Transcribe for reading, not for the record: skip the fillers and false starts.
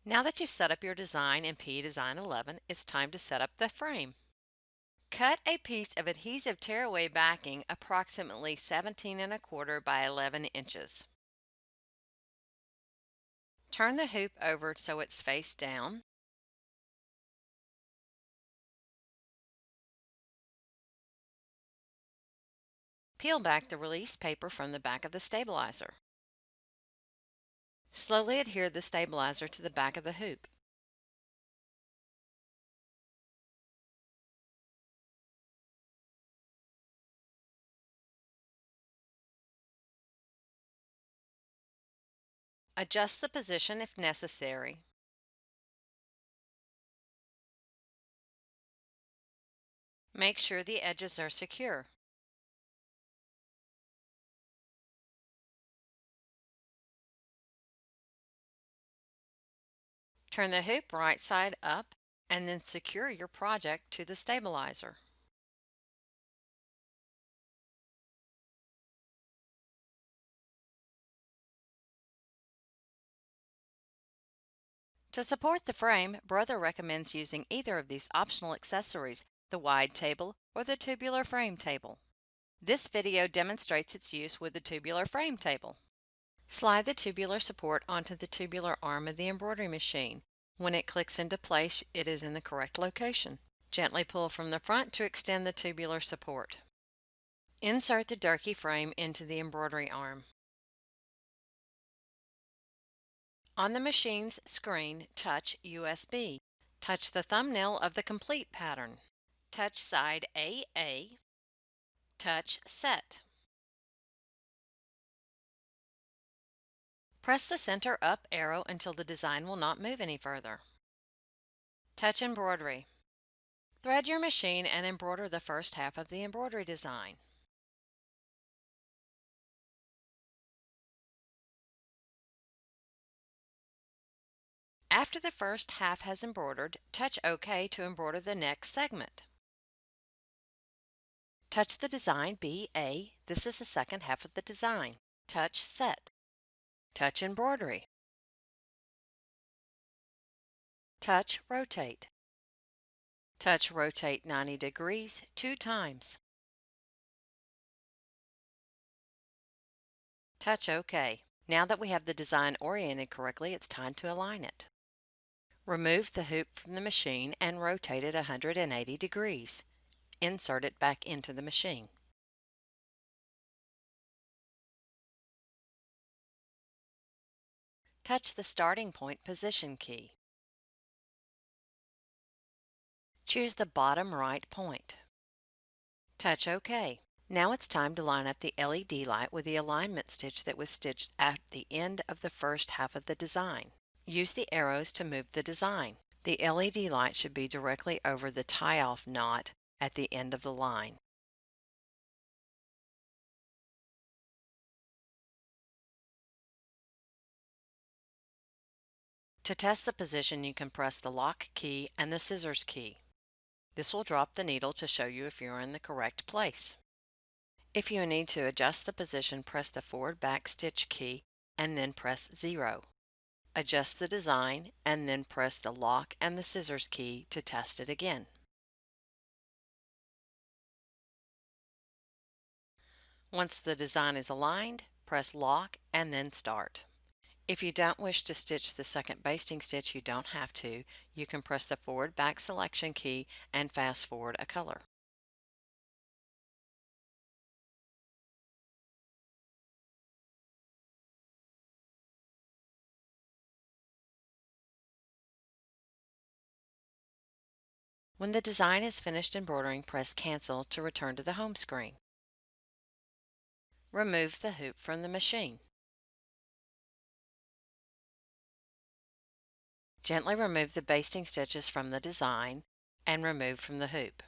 Now that you've set up your design in P Design 11, it's time to set up the frame. Cut a piece of adhesive tearaway backing approximately 17¼ by 11 inches. Turn the hoop over so it's face down. Peel back the release paper from the back of the stabilizer. Slowly adhere the stabilizer to the back of the hoop. Adjust the position if necessary. Make sure the edges are secure. Turn the hoop right side up and then secure your project to the stabilizer. To support the frame, Brother recommends using either of these optional accessories, the wide table or the tubular frame table. This video demonstrates its use with the tubular frame table. Slide the tubular support onto the tubular arm of the embroidery machine. When it clicks into place, it is in the correct location. Gently pull from the front to extend the tubular support. Insert the Durkee frame into the embroidery arm. On the machine's screen, touch USB. Touch the thumbnail of the complete pattern. Touch side AA. Touch Set. Press the center up arrow until the design will not move any further. Touch Embroidery. Thread your machine and embroider the first half of the embroidery design. After the first half has embroidered, touch OK to embroider the next segment. Touch the design BA. This is the second half of the design. Touch Set. Touch Embroidery. Touch Rotate. Touch Rotate 90 degrees 2 times. Touch OK. Now that we have the design oriented correctly, it's time to align it. Remove the hoop from the machine and rotate it 180 degrees. Insert it back into the machine. Touch the starting point position key. Choose the bottom right point. Touch OK. Now it's time to line up the LED light with the alignment stitch that was stitched at the end of the first half of the design. Use the arrows to move the design. The LED light should be directly over the tie-off knot at the end of the line. To test the position, you can press the lock key and the scissors key. This will drop the needle to show you if you're in the correct place. If you need to adjust the position, press the forward back stitch key and then press 0. Adjust the design and then press the lock and the scissors key to test it again. Once the design is aligned, press lock and then start. If you don't wish to stitch the second basting stitch, you don't have to. You can press the forward back selection key and fast forward a color. When the design is finished embroidering, press Cancel to return to the home screen. Remove the hoop from the machine. Gently remove the basting stitches from the design and remove from the hoop.